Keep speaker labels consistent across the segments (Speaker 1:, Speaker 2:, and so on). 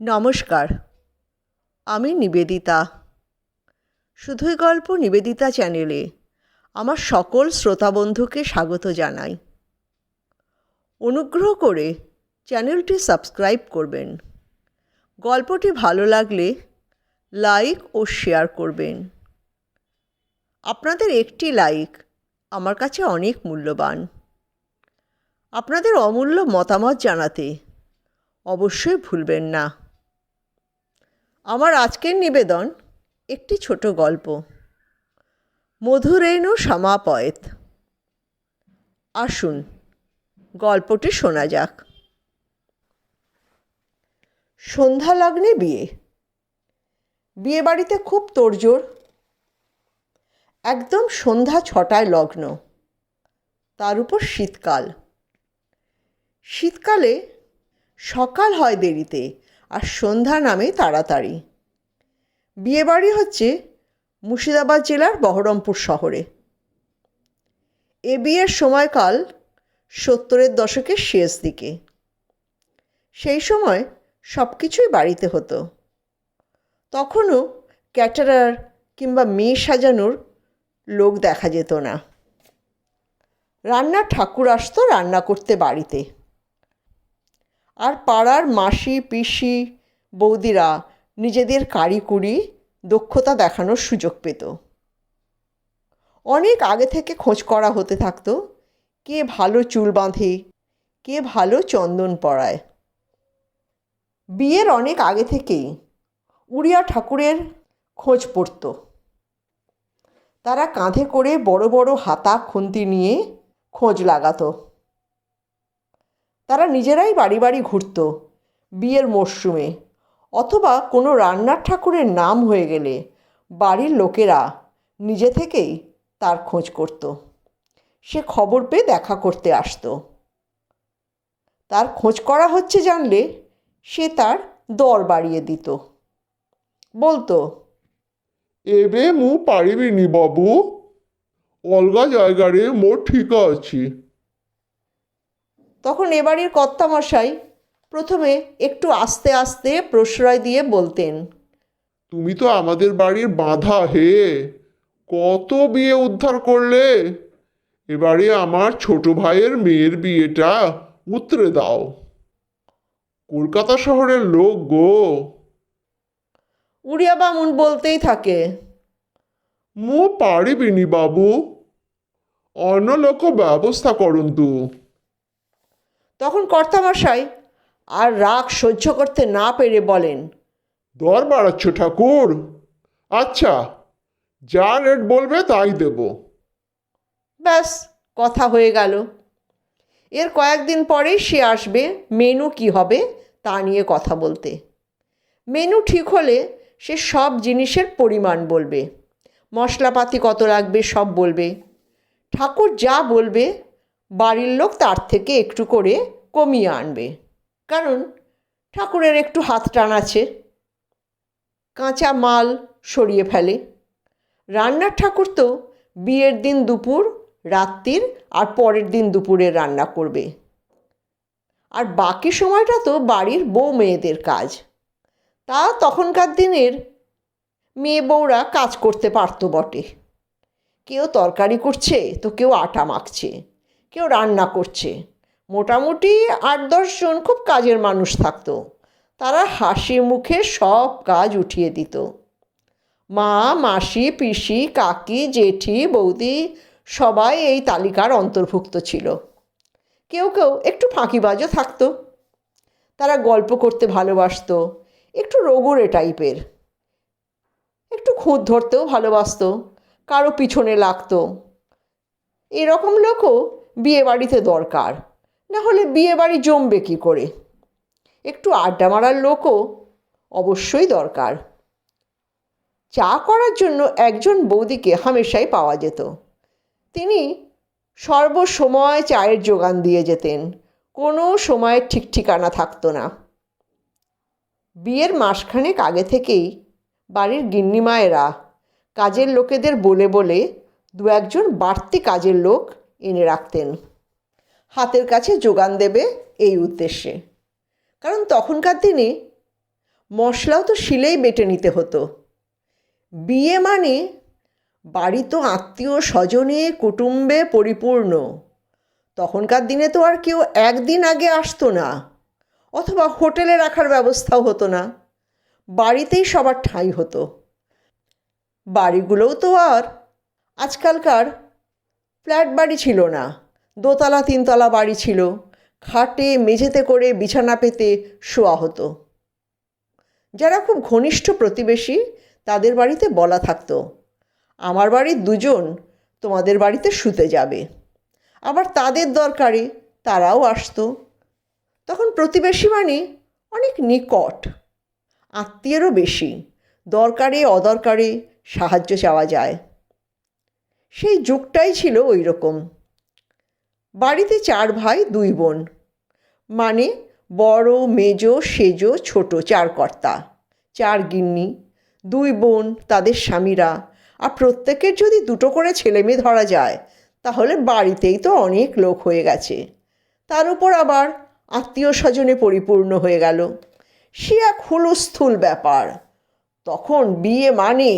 Speaker 1: নমস্কার, আমি নিবেদিতা। শুধুই গল্প নিবেদিতা চ্যানেলে আমার সকল শ্রোতাবন্ধুকে স্বাগত জানাই। অনুগ্রহ করে চ্যানেলটি সাবস্ক্রাইব করবেন। গল্পটি ভালো লাগলে লাইক ও শেয়ার করবেন। আপনাদের একটি লাইক আমার কাছে অনেক মূল্যবান। আপনাদের অমূল্য মতামত জানাতে অবশ্যই ভুলবেন না। আমার আজকের নিবেদন একটি ছোট গল্প, মধুরেণু সমাপয়েত। আসুন গল্পটি শোনা যাক। সন্ধ্যা লগ্নে বিয়ে বাড়িতে খুব তোড়জোড়। একদম সন্ধ্যা 6টায় লগ্ন, তার উপর শীতকাল। শীতকালে সকাল হয় দেরিতে আর সন্ধ্যা নামে তাড়াতাড়ি। বিয়েবাড়ি হচ্ছে মুর্শিদাবাদ জেলার বহরমপুর শহরে। এ বিয়ের সময়কাল 70-এর দশকের শেষ দিকে। সেই সময় সব কিছুই বাড়িতে হতো। তখনও ক্যাটারার কিংবা মেয়ে সাজানোর লোক দেখা যেত না। রান্নার ঠাকুর আসতো রান্না করতে বাড়িতে, আর পাড়ার মাসি পিসি বৌদিরা নিজেদের কারিকুরি দক্ষতা দেখানোর সুযোগ পেত। অনেক আগে থেকে খোঁজ করা হতে থাকতো কে ভালো চুল বাঁধে, কে ভালো চন্দন পরায়। বিয়ের অনেক আগে থেকেই উড়িয়া ঠাকুরের খোঁজ পড়ত। তারা কাঁধে করে বড় বড় হাতা খুন্তি নিয়ে খোঁজ লাগাতো। তারা নিজেরাই বাড়ি বাড়ি ঘুরত বিয়ের মরশুমে, অথবা কোনো রান্নার ঠাকুরের নাম হয়ে গেলে বাড়ির লোকেরা নিজে থেকেই তার খোঁজ করত। সে খবর পেয়ে দেখা করতে আসতো। তার খোঁজ করা হচ্ছে জানলে সে তার দর বাড়িয়ে দিত। বলতো,
Speaker 2: এবে মু পারিবিনি বাবু, অলগা জায়গারে মোর ঠিক আছে।
Speaker 1: তখন এ বাড়ির কর্তামশাই প্রথমে একটু আস্তে আস্তে প্রশ্রয় দিয়ে বলতেন,
Speaker 2: তুমি তো আমাদের বাড়ির বাঁধা হে, কত বিয়ে উদ্ধার করলে। এবারে আমার ছোট ভাইয়ের মেয়ের বিয়েটা উতরে দাও। কলকাতা শহরের লোক গো।
Speaker 1: উড়িয়া বামুন বলতেই থাকে,
Speaker 2: মু পারিবিনি বাবু, অন্য লোক ব্যবস্থা করন্তু।
Speaker 1: তখন কর্তামশাই আর রাগ সহ্য করতে না পেরে বলেন,
Speaker 2: দর বাড়াচ্ছ ঠাকুর? আচ্ছা, যা রেট বলবে তাই দেব।
Speaker 1: ব্যাস কথা হয়ে গেল। এর কয়েকদিন পরেই সে আসবে মেনু কি হবে তা নিয়ে কথা বলতে। মেনু ঠিক হলে সে সব জিনিসের পরিমাণ বলবে, মশলাপাতি কত লাগবে সব বলবে। ঠাকুর যা বলবে বাড়ির লোক তার থেকে একটু করে কমিয়ে আনবে, কারণ ঠাকুরের একটু হাত টান আছে। কাঁচা মাল সরিয়ে ফেলে। রান্নার ঠাকুর তো বিয়ের দিন দুপুর, রাত্রির আর পরের দিন দুপুরের রান্না করবে। আর বাকি সময়টা তো বাড়ির বউ মেয়েদের কাজ। তা তখনকার দিনের মেয়ে বউরা কাজ করতে পারতো বটে। কেউ তরকারি করছে তো কেউ আটা মাখছে, কেউ রান্না করছে। মোটামুটি 8-10 জন খুব কাজের মানুষ থাকতো। তারা হাসি মুখে সব কাজ উঠিয়ে দিত। মা, মাসি, পিসি, কাকি, জেঠি, বৌদি সবাই এই তালিকার অন্তর্ভুক্ত ছিল। কেউ কেউ একটু ফাঁকিবাজও থাকতো। তারা গল্প করতে ভালোবাসতো, একটু রগুড়ে টাইপের। একটু খুঁত ধরতেও ভালোবাসতো, কারো পিছনে লাগতো। এরকম লোকও বিয়ে বাড়িতে দরকার, না হলে বিয়ে বাড়ি জমবে কী করে। একটু আড্ডা মারার লোকও অবশ্যই দরকার। চা করার জন্য একজন বৌদিকে হামেশাই পাওয়া যেত। তিনি সর্বসময় চায়ের যোগান দিয়ে যেতেন, কোনো সময়ের ঠিক ঠিকানা থাকতো না। বিয়ের মাসখানেক আগে থেকেই বাড়ির গিন্নিমায়েরা কাজের লোকেদের বলে বলে 2-1 জন বাড়তি কাজের লোক এনে রাখতেন, হাতের কাছে যোগান দেবে এই উদ্দেশ্যে। কারণ তখনকার দিনে মশলাও তো শিলেই বেটে নিতে হতো। বিয়ে মানে বাড়ি তো আত্মীয় স্বজনে কুটুম্বে পরিপূর্ণ। তখনকার দিনে তো আর কেউ একদিন আগে আসতো না, অথবা হোটেলে রাখার ব্যবস্থাও হতো না, বাড়িতেই সবার ঠাঁই হতো। বাড়িগুলোও তো আর আজকালকার ফ্ল্যাট বাড়ি ছিল না, দোতলা তিনতলা বাড়ি ছিল, খাটে মেঝেতে করে বিছানা পেতে শোয়া হতো। যারা খুব ঘনিষ্ঠ প্রতিবেশী তাদের বাড়িতে বলা থাকতো, আমার বাড়ির দুজন তোমাদের বাড়িতে শুতে যাবে। আবার তাদের দরকারে তারাও আসতো। তখন প্রতিবেশী মানে অনেক নিকট, আত্মীয়েরও বেশি, দরকারে অদরকারে সাহায্য চাওয়া যায়। সেই যুগটাই ছিল ওই রকম। বাড়িতে 4 ভাই 2 বোন, মানে বড় মেজ সেজ ছোট 4 কর্তা, 4 গিন্নি, 2 বোন, তাদের স্বামীরা, আর প্রত্যেকের যদি 2টো করে ছেলে মেয়ে ধরা যায় তাহলে বাড়িতেই তো অনেক লোক হয়ে গেছে। তার উপর আবার আত্মীয় স্বজনে পরিপূর্ণ হয়ে গেল। সে এক হুলস্থুল ব্যাপার। তখন বিয়ে মানে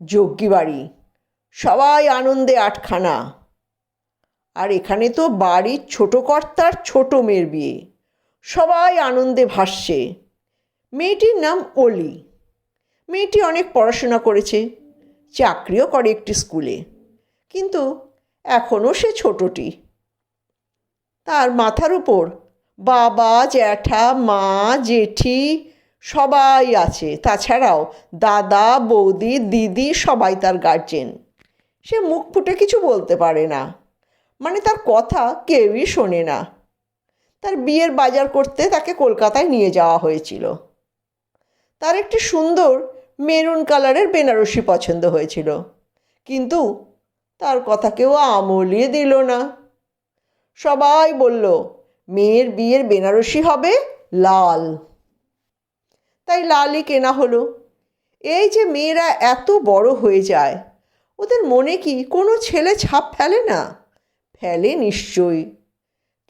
Speaker 1: যজ্ঞী বাড়ি, সবাই আনন্দে আটখানা। আর এখানে তো বাড়ির ছোট কর্তার ছোট মেয়ের বিয়ে, সবাই আনন্দে ভাসছে। মেয়েটির নাম অলি। মেয়েটি অনেক পড়াশোনা করেছে, চাকরিও করে একটি স্কুলে, কিন্তু এখনও সে ছোটটি। তার মাথার উপর বাবা, জ্যাঠা, মা, জেঠি সবাই আছে। তাছাড়াও দাদা, বৌদি, দিদি সবাই তার গার্জেন। সে মুখ ফুটে কিছু বলতে পারে না, মানে তার কথা কেউই শোনে না। তার বিয়ের বাজার করতে তাকে কলকাতায় নিয়ে যাওয়া হয়েছিল। তার একটি সুন্দর মেরুন কালারের বেনারসি পছন্দ হয়েছিল, কিন্তু তার কথা কেউ আমলই দিল না। সবাই বলল মেয়ের বিয়ের বেনারসি হবে লাল। তাই লালই কেনা হলো। এই যে মেয়েরা এত বড় হয়ে যায়, ওদের মনে কি কোনো ছেলে ছাপ ফেলে না? ফেলে নিশ্চয়ই,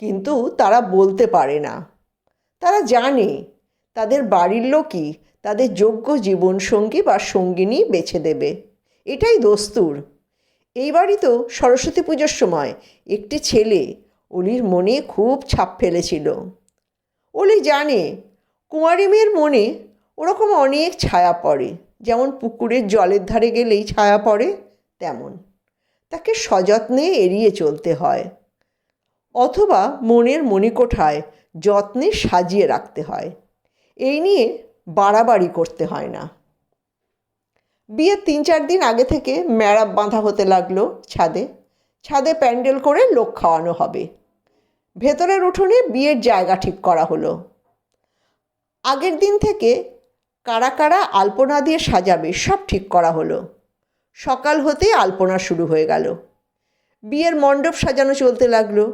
Speaker 1: কিন্তু তারা বলতে পারে না। তারা জানে তাদের বাড়ির লোকই তাদের যোগ্য জীবনসঙ্গী বা সঙ্গিনী বেছে দেবে, এটাই দস্তুর। এইবারই তো সরস্বতী পুজোর সময় একটি ছেলে অলির মনে খুব ছাপ ফেলেছিল। অলি জানে কুঁয়ারি মেয়ের মনে ওরকম অনেক ছায়া পড়ে, যেমন পুকুরের জলের ধারে গেলেই ছায়া পড়ে, তেমন তাকে সযত্নে এড়িয়ে চলতে হয়, অথবা মনের মণিকোঠায় যত্নে সাজিয়ে রাখতে হয়। এই নিয়ে বাড়াবাড়ি করতে হয় না। বিয়ের 3-4 দিন আগে থেকে ম্যাড়াপ বাঁধা হতে লাগলো ছাদে। ছাদে প্যান্ডেল করে লোক খাওয়ানো হবে। ভেতরের উঠোনে বিয়ের জায়গা ঠিক করা হলো। আগের দিন থেকে কারা কারা আলপনা দিয়ে সাজাবে সব ঠিক করা হলো। সকাল হতেই আলপনা শুরু হয়ে গেল। বিয়ের মণ্ডপ সাজানো চলতে লাগলো।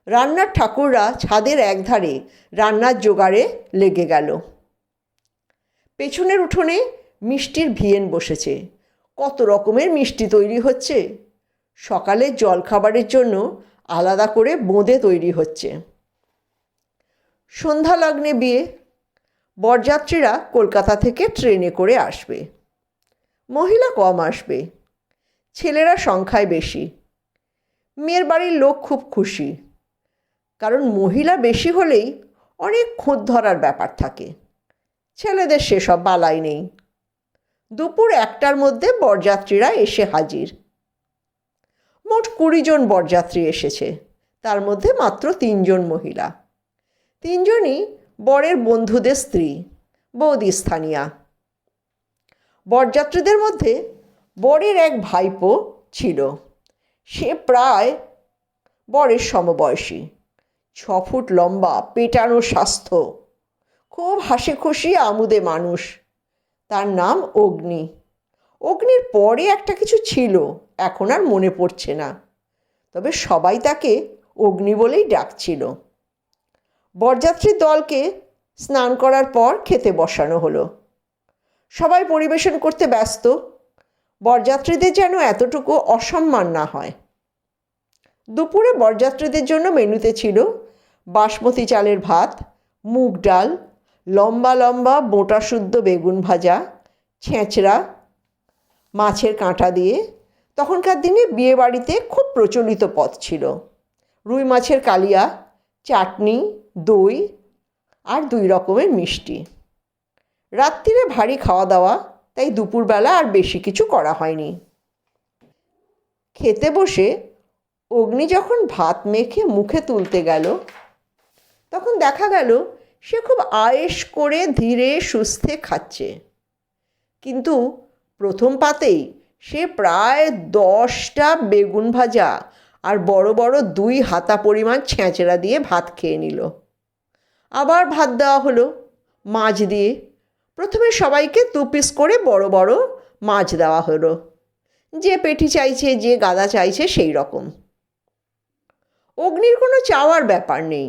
Speaker 1: রান্নার ঠাকুররা ছাদের একধারে রান্নার জোগাড়ে লেগে গেল। পেছনের উঠোনে মিষ্টির ভিয়েন বসেছে। কত রকমের মিষ্টি তৈরি হচ্ছে। সকালের জলখাবারের জন্য আলাদা করে বোঁদে তৈরি হচ্ছে। সন্ধ্যা লগ্নে বিয়ে। বরযাত্রীরা কলকাতা থেকে ট্রেনে করে আসবে। মহিলা কম আসবে, ছেলেরা সংখ্যায় বেশি। মেয়ের বাড়ির লোক খুব খুশি, কারণ মহিলা বেশি হলেই অনেক খুঁত ধরার ব্যাপার থাকে। ছেলেদের সেসব বালাই নেই। দুপুর 1টার মধ্যে বরযাত্রীরা এসে হাজির। মোট 20 জন বরযাত্রী এসেছে, তার মধ্যে মাত্র 3 জন মহিলা। 3 জনই বরের বন্ধুদের স্ত্রী, বৌদি স্থানীয়া। বরযাত্রীদের মধ্যে বরের এক ভাইপো ছিল। সে প্রায় বরের সমবয়সী, 6 ফুট লম্বা, পেটানো স্বাস্থ্য, খুব হাসি খুশি আমুদে মানুষ। তার নাম অগ্নি। অগ্নির পরে একটা কিছু ছিল, এখন আর মনে পড়ছে না, তবে সবাই তাকে অগ্নি বলেই ডাকছিল। বরযাত্রীর দলকে স্নান করার পর খেতে বসানো হলো। সবাই পরিবেশন করতে ব্যস্ত, বরযাত্রীদের যেন এতটুকু অসম্মান না হয়। দুপুরে বরযাত্রীদের জন্য মেনুতে ছিল বাসমতি চালের ভাত, মুগ ডাল, লম্বা লম্বা বোঁটা শুদ্ধ বেগুন ভাজা, ছেঁচড়া, মাছের কাঁটা দিয়ে তখনকার দিনে বিয়েবাড়িতে খুব প্রচলিত পদ ছিল। রুই মাছের কালিয়া, চাটনি, দই আর 2 রকমের মিষ্টি। রাত্রিরে ভারী খাওয়া দাওয়া, তাই দুপুরবেলা আর বেশি কিছু করা হয়নি। খেতে বসে অগ্নি যখন ভাত মেখে মুখে তুলতে গেল, তখন দেখা গেল সে খুব আয়েশ করে ধীরে সুস্থে খাচ্ছে। কিন্তু প্রথম পাতেই সে প্রায় 10টা বেগুন ভাজা আর বড় বড় 2 হাতা পরিমাণ ছেঁচড়া দিয়ে ভাত খেয়ে নিল। আবার ভাত দেওয়া হলো মাছ দিয়ে। প্রথমে সবাইকে 2 পিস করে বড় বড় মাছ দেওয়া হলো, যে পেটি চাইছে, যে গাদা চাইছে সেই রকম। অগ্নির কোনো চাওয়ার ব্যাপার নেই,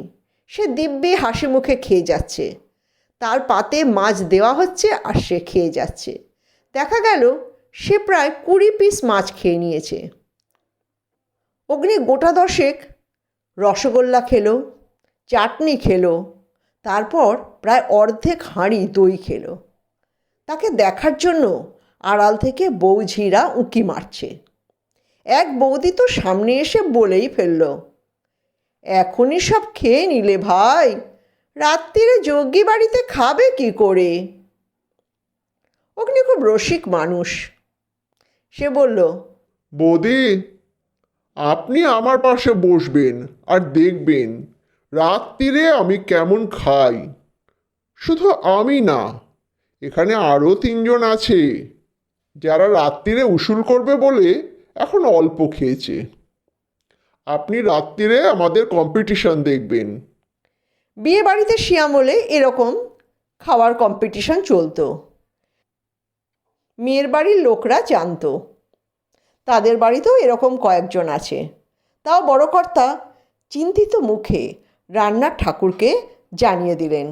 Speaker 1: সে দিব্যি হাসি মুখে খেয়ে যাচ্ছে। তার পাতে মাছ দেওয়া হচ্ছে আর সে খেয়ে যাচ্ছে। দেখা গেল সে প্রায় 20 পিস মাছ খেয়ে নিয়েছে। অগ্নি গোটা 10 রসগোল্লা খেলো, চাটনি খেলো, তারপর প্রায় অর্ধেক হাঁড়ি দই খেলো। তাকে দেখার জন্য আড়াল থেকে বৌঝিরা উঁকি মারছে। এক বৌদি তো সামনে এসে বলেই ফেলল, এখনই সব খেয়ে নিলে ভাই, রাত্রিরে যজ্ঞী বাড়িতে খাবে কি করে? অগ্নি খুব রসিক মানুষ। সে বলল,
Speaker 2: বৌদি, আপনি আমার পাশে বসবেন আর দেখবেন রাত্রিরে আমি কেমন খাই। শুধু আমি না, এখানে আরও 3 জন আছে যারা রাত্রিরে উসুল করবে বলে এখন অল্প খেয়েছে। আপনি রাত্রিরে আমাদের কম্পিটিশন দেখবেন।
Speaker 1: বিয়ে বাড়িতে শিয়ামলে এরকম খাওয়ার কম্পিটিশন চলতো। মেয়ের বাড়ির লোকরা জানতো, তাদের বাড়িতেও এরকম কয়েকজন আছে। তাও বড় কর্তা চিন্তিত মুখে রান্নার ঠাকুরকে জানিয়ে দিলেন।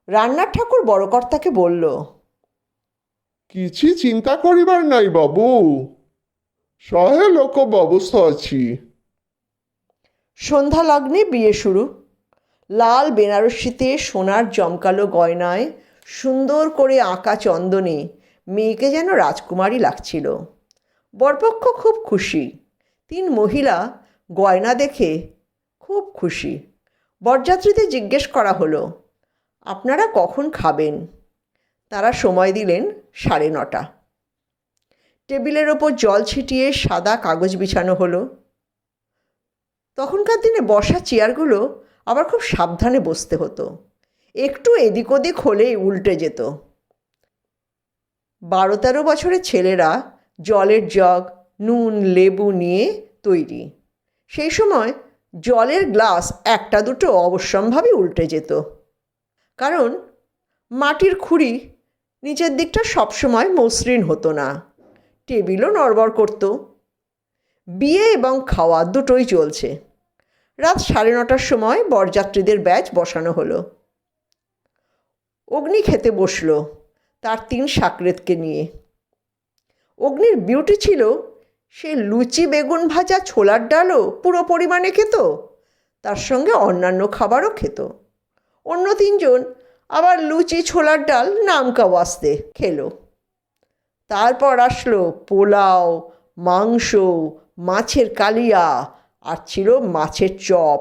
Speaker 1: রান্নার ঠাকুর বড় কর্তাকে বলল,
Speaker 2: কিছু চিন্তা করিবার নাই বাবু, সহে লোক ব্যবস্থা আছি।
Speaker 1: সন্ধ্যা লগ্নে বিয়ে শুরু। লাল বেনারসিতে সোনার জমকালো গয়নায় সুন্দর করে আঁকা চন্দনে মেয়েকে যেন রাজকুমারী লাগছিল। বরপক্ষ খুব খুশি। 3 মহিলা গয়না দেখে খুব খুশি। বরযাত্রীদের জিজ্ঞেস করা হলো, আপনারা কখন খাবেন? তারা সময় দিলেন 9:30। টেবিলের ওপর জল ছিটিয়ে সাদা কাগজ বিছানো হলো। তখনকার দিনে বসা চেয়ারগুলো আবার খুব সাবধানে বসতে হতো, একটু এদিক ওদিক হলেই উল্টে যেত। 12-13 বছরের ছেলেরা জলের জগ, নুন, লেবু নিয়ে তৈরি। সেই সময় জলের গ্লাস 1-2 অবশ্যম্ভাবী উল্টে যেত, কারণ মাটির খুঁড়ি নিচের দিকটা সবসময় মসৃণ হতো না। টেবিলও নড়বড় করত। বিয়ে এবং খাওয়া দুটোই চলছে। রাত 9:30টার সময় বরযাত্রীদের ব্যাচ বসানো হলো। অগ্নি খেতে বসলো তার 3 সাকরেতকে নিয়ে। অগ্নির বিউটি ছিল, সে লুচি, বেগুন ভাজা, ছোলার ডালও পুরো পরিমাণে খেত, তার সঙ্গে অন্যান্য খাবারও খেত। অন্য 3 জন আবার লুচি, ছোলার ডাল নামকা ওয়াস্তে খেলো। তারপর আসলো পোলাও, মাংস, মাছের কালিয়া আর ছিল মাছের চপ।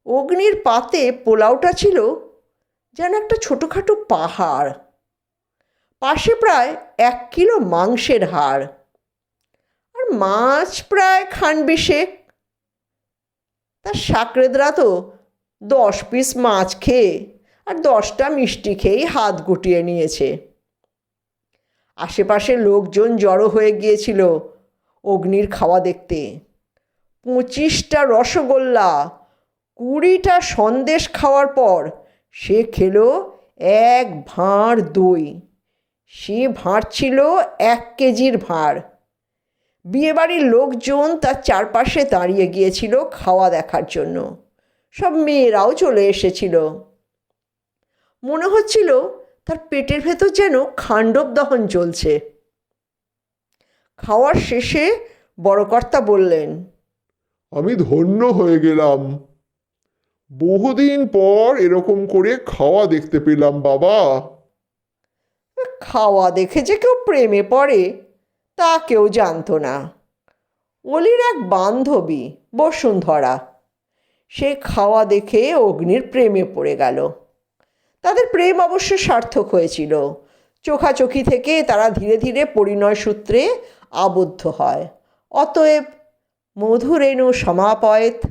Speaker 1: অগ্নির পাতে পোলাওটা ছিল যেন একটা ছোটোখাটো পাহাড়, পাশে প্রায় 1 কিলো মাংসের হাড়, আর মাছ প্রায় 20 তার সাকরেদরা তো 10 পিস মাছ খেয়ে আর 10টা মিষ্টি খেয়েই হাত গুটিয়ে নিয়েছে। আশেপাশের লোকজন জড়ো হয়ে গিয়েছিল অগ্নির খাওয়া দেখতে। 25টা রসগোল্লা, 20টা সন্দেশ খাওয়ার পর সে খেলো 1 ভাঁড় দই। সে ভাঁড় ছিল 1 কেজির ভাঁড়। বিয়েবাড়ির লোকজন তার চারপাশে দাঁড়িয়ে গিয়েছিল খাওয়া দেখার জন্য। সব মেয়েরাও চলে এসেছিল। মনে হচ্ছিল তার পেটের ভেতর যেন খাণ্ডব দহন চলছে। খাওয়ার শেষে বড় কর্তা বললেন,
Speaker 2: আমি ধন্য হয়ে গেলাম। বহুদিন পর এরকম করে খাওয়া দেখতে পেলাম বাবা।
Speaker 1: খাওয়া দেখে যে কেউ প্রেমে পড়ে তা কেউ জানতো না। অলির এক বান্ধবী বসুন্ধরা, সে খাওয়া দেখে অগ্নির প্রেমে পড়ে গেল। তাদের প্রেম অবশ্য সার্থক হয়েছিল। চোখাচোখি থেকে তারা ধীরে ধীরে পরিণয় সূত্রে আবদ্ধ হয়। অতএব মধুরেণু সমাপয়েত।